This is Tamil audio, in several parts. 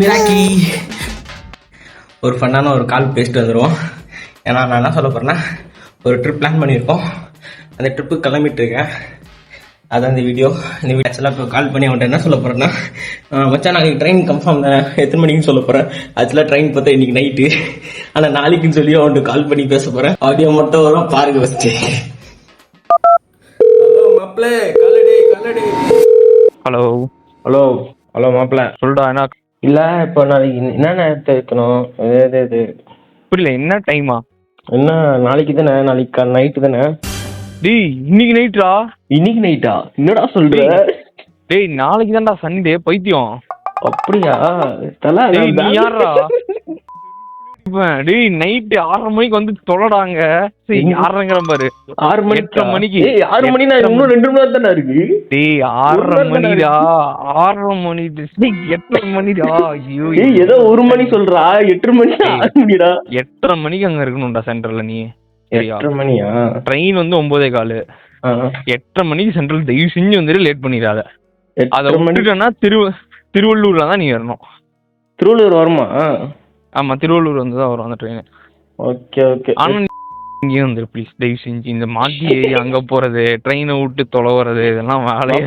மிராக்கி ஒரு ஃபன்னான ஒரு கால் பேசிட்டு வந்துடுவோம். ஏன்னா நான் என்ன சொல்ல போகிறேன்னா, ஒரு ட்ரிப் பிளான் பண்ணியிருக்கோம். அந்த ட்ரிப்புக்கு கிளம்பிட்டு இருக்கேன். அதான் இந்த வீடியோ ஆக்சுவலாக இப்போ கால் பண்ணி அவன்கிட்ட என்ன சொல்ல போகிறேன்னா, மச்சான் நாளைக்கு ட்ரெயின் கன்ஃபார்ம் தான், எத்தனை மணிக்குன்னு சொல்ல போகிறேன். ஆக்சுவலாக ட்ரெயின் பார்த்தா இன்னைக்கு நைட்டு, ஆனால் நாளைக்குன்னு சொல்லி அவன்கிட்ட கால் பண்ணி பேச போகிறேன். ஆடியோ மட்டும் வரும் பாருங்க வச்சு. ஹலோ மாப்பிள்ளை, காலடி. ஹலோ ஹலோ ஹலோ மாப்பிள்ளை, சொல்டா. என்ன இல்ல இப்போ நாளைக்கு என்ன நேரத்தை வைக்கணும்? இது புரியல, என்ன டைமா? என்ன நாளைக்கு தானே, நாளைக்கு நைட்டு தானே. டேய் இன்னைக்கு நைட்டா? இன்னைக்கு நைட்டா? என்னடா சொல்ற? டேய் நாளைக்கு தான்டா சண்டே, பைத்தியம். அப்படியா? தல டேய் நீ யாரா? டேய் நைட்டு 6:30 மணிக்கு வந்து தொலைடாங்க. சரி 6:30ங்கிற பாரு, 6 மணி 8:30 மணிக்கு. 6 மணி இன்னும் 2 மணி நேரம் தானே இருக்கு. டேய் 6:30 மணிடா, 6:30 மணி 8:30 மணிடா. ஐயோ ஏதோ 1 மணி சொல்றா, 8 மணி 6 மணிடா. 8:30 மணிக்கு அங்க இருக்கணும்டா சென்ட்ரல்ல. நீ 8:30 மணியா? ட்ரெயின் வந்து 9:15. 8:30 மணிக்கு சென்ட்ரல் தயவு செஞ்சு வந்துட்டு லேட் பண்ணிடாத. அதை விட்டுட்டேன்னா திருவள்ளூர்ல தான் நீ வரணும். திருவள்ளூர் வருமா? ஆமா திருவள்ளூர் வந்து தான் வரும் அந்த ட்ரெயின். Okay okay. ஆனா இங்கே வந்துரு ப்ளீஸ், தயவு செஞ்சு. இந்த மாத்தி அங்க போறது, ட்ரெயினை விட்டு தொலைவுறது, இதெல்லாம் வேலையே.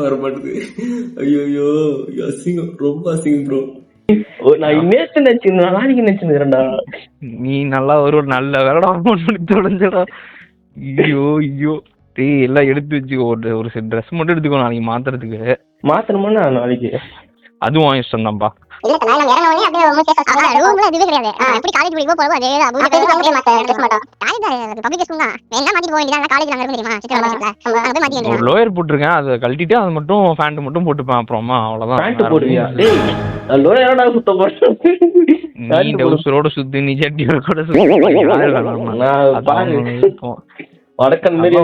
வர மாட்டேது. ஐயோ அசிங்கம், ரொம்ப அசிங்கம் ப்ரோ. நான் நேத்து நினைச்சிருந்தேன், நாளைக்கு நினைச்சிருந்தேன்டா. நீ நல்லா ஒரு நல்ல வேலைடா தொலைஞ்சடா. ஐயோ டேய் எல்லாம் எடுத்து வச்சுக்கோ. ஒரு சில ட்ரெஸ் மட்டும் எடுத்துக்கோ நாளைக்கு மாத்துறதுக்கு. மாத்தணுமா நாளைக்கு? அதுவும் இஷ்டம் தான்ப்பா. லோயர் போட்டிருக்கேன், அதை கழட்டிட்டு அது மட்டும் பேண்ட் மட்டும் போட்டுப்பேன். அப்புறமா அவ்வளவுதான். நீ டவுசரோட சுத்து, நீ ஜட்டியோட கூட சுத்து. வடக்கன் மாதிரி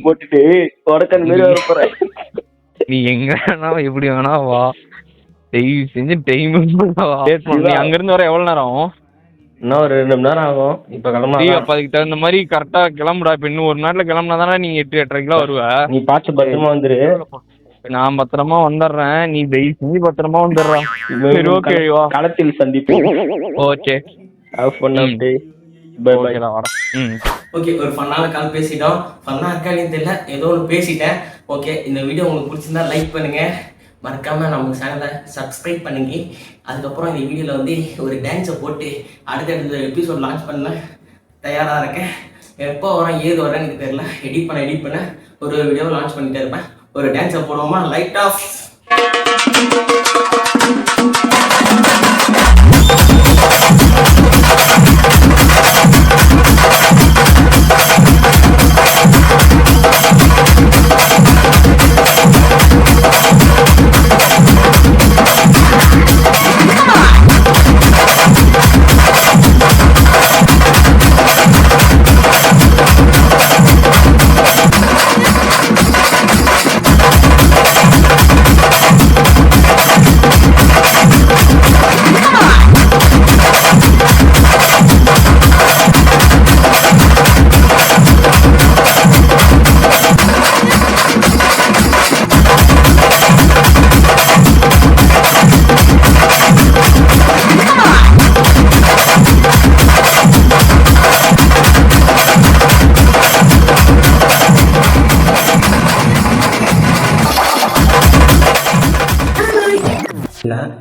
போட்டுட்டு வடக்கன் மாதிரி வர போற. நீ எங்க வேணா எப்படி வேணா வா, தயவு செஞ்சு டைம். நீ அங்க இருந்து வர எவ்வளவு நேரம் ஆகும்? இன்னும் ஒரு 2 மணி நேரம் ஆகும். இப்ப கிளம்பா. அப்ப அதுக்கு தகுந்த மாதிரி கரெக்டா கிளம்புடா. இப்ப இன்னும் 1 நேரத்துல கிளம்புனா தானே நீ 8-8:30 வருவ. நீ பார்த்து பத்திரமா வந்துரு. நான் பத்திரமா வந்துடுறேன், நீ தயவு செஞ்சு பத்திரமா வந்துடுறான். சரி ஓகேவா, களத்தில் சந்திப்போம். Okay okay. ஒரு ஃபன்னான கால் பேசிட்டோம். ஃபன்னா இருக்கானே தெரியல, ஏதோ ஒன்று பேசிட்டேன். ஓகே, இந்த வீடியோ உங்களுக்கு பிடிச்சிருந்தா லைக் பண்ணுங்க, மறக்காம நம்ம சேனலை சப்ஸ்கிரைப் பண்ணுங்க. அதுக்கப்புறம் இந்த வீடியோவில் வந்து ஒரு டான்ஸை போட்டு அடுத்தடுத்த எபிசோட் லான்ச் பண்ண தயாராக இருக்கேன். எப்போ வரேன் ஏது வரேன்னு எனக்கு தெரியல. எடிட் பண்ண ஒரு வீடியோவை லான்ச் பண்ணிட்டே இருப்பேன். ஒரு டான்ஸை போடுவோமா? Light off.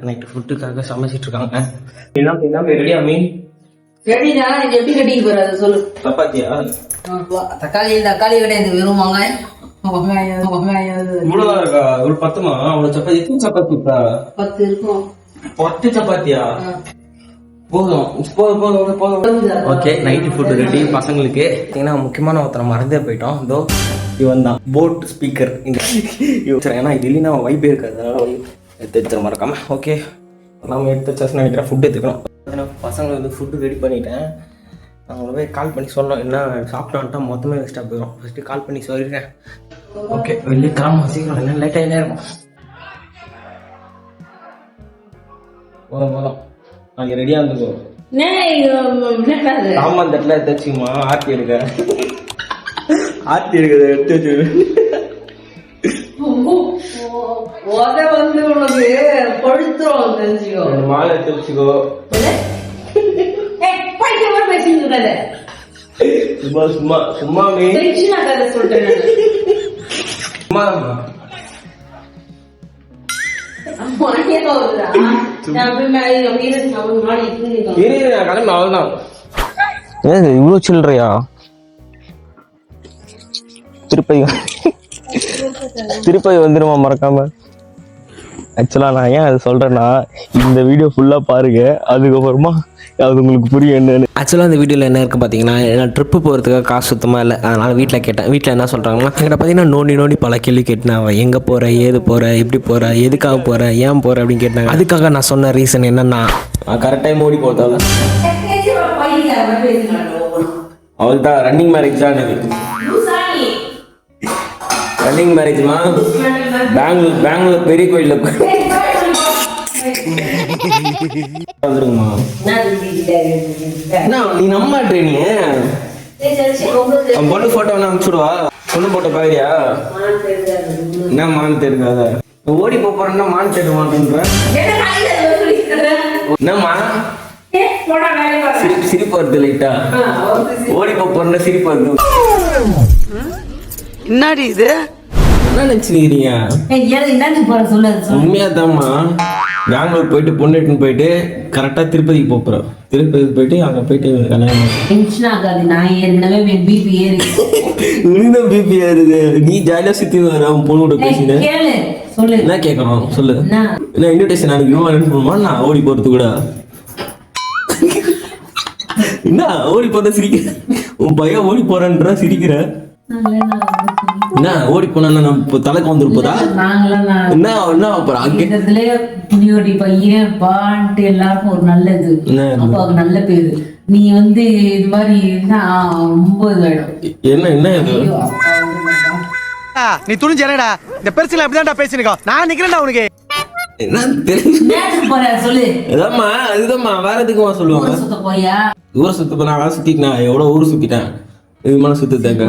நைட்டு ஃபுட்டுக்காக சமைச்சிட்டு இருக்காங்க. ரெடியா மீன்? ரெடிடா. இது எப்படி கட்டிக்கு போற அதை சொல்லு. சப்பாத்தியா? தக்காளி கிடையாது, வெறும் வெங்காயம். இவ்வளவுதான் இருக்கா? ஒரு 10மா? அவ்வளவு சப்பாத்தி? எத்தனை சப்பாத்தி இருக்கா? 10 இருக்கும். 10 சப்பாத்தியா? போதும். ஓகே, நைட்டு ஃபுட் ரெடி பசங்களுக்கு. ஏன்னா முக்கியமான ஒருத்தரை மறந்தே போயிட்டோம். இதோ இவன் தான் போட் ஸ்பீக்கர். ஏன்னா இது இல்லைன்னா வைப்பே இருக்காது, அதனால எடுத்து வச்சுற மறக்காம. ஓகே, நம்ம எடுத்து வச்சாச்சுன்னு நினைக்கிறேன். ஃபுட் எடுத்துக்கணும். பசங்களை வந்து ஃபுட்டு ரெடி பண்ணிட்டேன். அவங்கள போய் கால் பண்ணி சொன்னோம், என்ன சாப்பிட்டோன்ட்டா மொத்தமே வேஸ்ட்டாக போயிடும். ஃபஸ்ட்டு கால் பண்ணி சொல்லிடுறேன். ஓகே, வெளியே கிளம்ப சீக்கிரம், என்ன லேட்டாக என்ன இருக்கும். போதும் நாளைக்கு ரெடியாக இருந்துக்கோ. ஆமா அந்த இடத்துல எடுத்துச்சுமா ஆர்த்தி எடுக்க எடுத்து வச்சு வந்து உனக்கு படுத்துரும் தெரிஞ்சுக்கோ. மாலை எடுத்து வச்சுக்கோ. பேசிட்டு சும்மா சும்மா சும்மா சொல்லிட்டேன். சும்மா இவ்வளவு சில்லறையா திருப்பதி வந்துருமா மறக்காம. ஆக்சுவலா நான் ஏன் அது சொல்றேன்னா இந்த வீடியோ ஃபுல்லா பாருங்க, அதுக்கப்புறமா அது உங்களுக்கு புரியும் என்னன்னு. ஆக்சுவலாக அந்த வீடியோவில் என்ன இருக்குது பார்த்தீங்கன்னா, நான் ட்ரிப்பு போகிறதுக்காக காசு சுத்தமாக இல்லை. அதனால் வீட்டில் கேட்டேன். வீட்டில் என்ன சொல்கிறாங்கன்னா, என்கிட்ட பார்த்தீங்கன்னா நோண்டி பல கேள்வி கேட்டேன். அவன் எங்கே போகிற, ஏது போகிற, எப்படி போகிற, எதுக்காக போகிற, ஏன் போகிற அப்படின்னு கேட்டாங்க. அதுக்காக நான் சொன்ன ரீசன் என்னன்னா, கரெக்ட் டைம் ஓடி போகிறதால அவள் தான் ரன்னிங் மேரேஜ் தான் எனக்கு. ரன்னிங் மேரேஜ்மா பெங்களூர் பெரிய கோயிலில் வந்துருங்கம்மா. நீ நம்ம மாட்டேனீங்க பொண்ணு போட்டோ வேணா அனுப்பிச்சுடுவா. பொண்ணு போட்டோ பாரியா? என்ன மான் தெரியாத ஓடி போறேன்னா மான் தேட மாட்டேன்ற என்னம்மா சிரிப்பு வருது லைட்டா. ஓடி போறேன்னா சிரிப்பு வருது. என்னடி இது? என்ன நினைச்சுக்கிறீங்க? உண்மையாதாம்மா பெங்களூர் போயிட்டு பொண்ணுன்னு போயிட்டு கரெக்டா திருப்பதிக்கு போறோம். திருப்பதிக்கு போயிட்டு அங்க போயிட்டு இன்னும் பிபி ஏறுது. நீ ஜாலியா சுத்தி வர அவன் பொண்ணோட பேசின என்ன கேட்கணும் சொல்லு. என்ன இன்விடேஷன் அனுப்பணுமா? நான் ஓடி போறது கூட என்ன ஓடி போறத சிரிக்கிற? உன் பையன் ஓடி போறான்ற சிரிக்கிற. என்ன ஓடி போனா நம்ம தலைக்கு வந்துருப்பதா? என்ன என்ன புனியோடி பையன் பான்ட்டு எல்லாருக்கும் ஒரு நல்லது. அப்பாவுக்கு நல்ல பேரு. நீ வந்து இது மாதிரி ரொம்ப என்ன என்ன நீ துணிஞ்சு என்னடா இந்த பெருசுல அப்படிதான்டா பேசிருக்கோம். நான் நிக்கிறேன்டா உனக்கு என்ன தெரியும் சொல்லு. ஏதாம்மா அதுதான்மா வேற எதுக்குமா சொல்லுவாங்க. ஊரை சுத்த போய் நான் சுத்திட்டேன். எவ்வளவு ஊர் சுத்திட்டேன். இது மாதிரி சுத்தாங்க.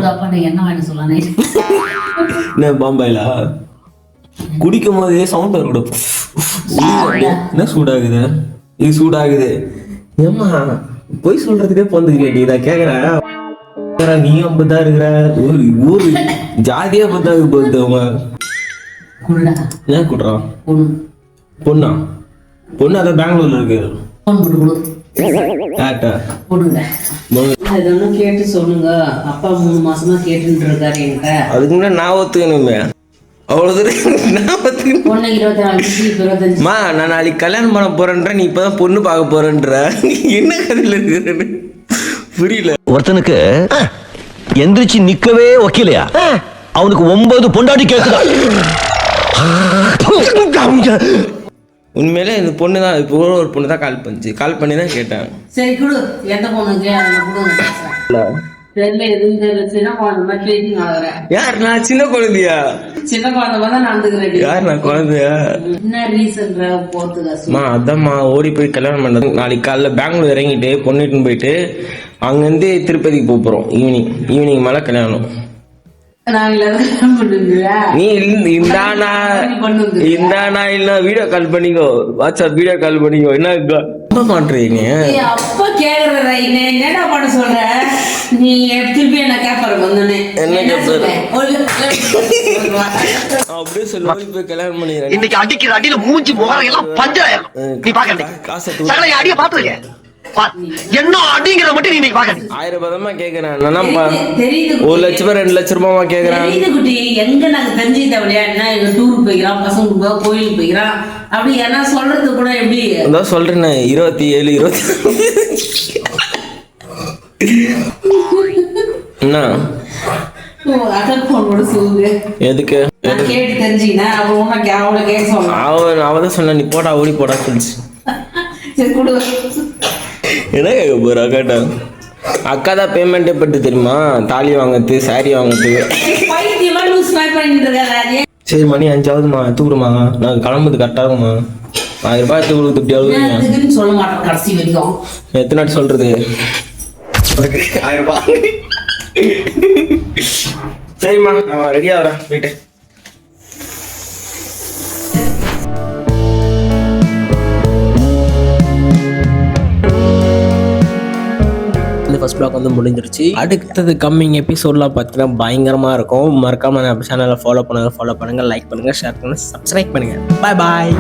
என்ன பாம்பாயில குடிக்கும் போதே சவுண்ட் வரும். என்ன சூடாகுது? இது சூடாகுது. ஏம்மா போய் சொல்றதுக்கே போந்துக்கிறியா? நீ தான் கேக்குற. நீ அப்படிதான் இருக்கிற. ஊரு ஜாதியா பார்த்தா போகுது. அவங்க ஏன் கூட்டுறான்? பொண்ணா? பொண்ணு அதான் பெங்களூர்ல இருக்கு. கேட்டு சொல்லுங்க. அப்பா 3 மாசமா கேட்டு இருக்காரு என்கிட்ட. அதுக்கு முன்னாடி நான் ஒத்துக்கணுமே. நான் நாளைக்கு கல்யாணம் பண்ண போறேன்ற, நீ இப்பதான் பொண்ணு பார்க்க போறேன்ற. என்ன கதையில இருக்கு புரியல. ஒருத்தனுக்கு எந்திரிச்சு நிக்கவே வைக்கலையா? அவனுக்கு 9 பொண்டாட்டி கேக்குதா? உண்மையிலே இந்த பொண்ணு தான். இப்போ ஒரு பொண்ணு தான் கால் பண்ணிச்சு. கால் பண்ணி தான் கேட்டேன். சரி குடு. எந்த பொண்ணுக்கு? யார்? நான் சின்ன குழந்தையா? சின்ன குழந்தை தான் நடந்துக்கிறேன். யார் நான் குழந்தையா? என்ன ரீசன் போறதுக்கா? அதாம்மா ஓடி போய் கல்யாணம் பண்ணது. நாளைக்கு காலைல பெங்களூர் இறங்கிட்டு பொண்ணுட்டுன்னு போயிட்டு அங்கிருந்து திருப்பதிக்கு போறோம். ஈவினிங் மேல கல்யாணம். நீ இந்தானா இல்ல வீடியோ கால் பண்ணிக்கோ. வாட்ஸ்அப் வீடியோ கால் பண்ணிக்கோ. என்ன மாட்டீங்க? அப்ப கேக்குறத என்னடா பண்ண சொல்ற நீ? திருப்பி என்ன கேப்பாரு வந்தோடனே? என்ன கேப்பாரு? அப்படியே சொல்ல போய் கல்யாணம் பண்ணிடுறேன். இன்னைக்கு அடிக்கிற அடியில மூஞ்சி முகரம் எல்லாம் பஞ்சாயிரம். நீ பாக்க காசை சகல அடிய பாத்துருக்க. என்ன அடிங்கிற மட்டும் நீ பாக்க 1000 ரூபாய் தான் கேக்குறேன். 1 லட்சம் 2 லட்சம் ரூபாய் கேக்குறேன். எங்க நாங்க தெரிஞ்சுக்கிட்டவளையா? என்ன எங்க டூருக்கு போய்க்கிறான், பசங்க கோயிலுக்கு போய்க்கிறான் அப்படி என்ன சொல்றது கூட எப்படி? அதான் சொல்றேன் 27 என்ன எதுக்கு அவதான் சொன்ன. நீ போடா ஓடி போடா சொல்லிச்சு. என்ன கேட்க போறா? கேட்டா அக்கா தான் பேமெண்டே பட்டு தெரியுமா? தாலி வாங்கறது, சாரி வாங்கறது. சரி மணி 5 ஆகுதுமா, தூக்குறமா. நான் கிளம்புறது கரெக்டா இருக்குமா? 1000 ரூபாய் எடுத்து கொடுத்து இப்படி அழுகுறீங்க. என்னதுக்குன்னு சொல்ல மாட்டேன் கடைசி வரைக்கும். எத்தனை நாட்டு சொல்றது? 1000 ரூபாய். சரிம்மா, நான் ரெடியா வரேன் போயிட்டு. ஃபர்ஸ்ட் பிளாக் வந்து முடிஞ்சிருச்சு. அடுத்தது கம்மிங் எபிசோட்லாம் பார்த்தீங்கன்னா பயங்கரமாக இருக்கும். மறக்காம நம்ம சேனலை ஃபாலோ பண்ணுங்க, லைக் பண்ணுங்க, ஷேர் பண்ணுங்க, சப்ஸ்கிரைப் பண்ணுங்க. பாய் பாய்.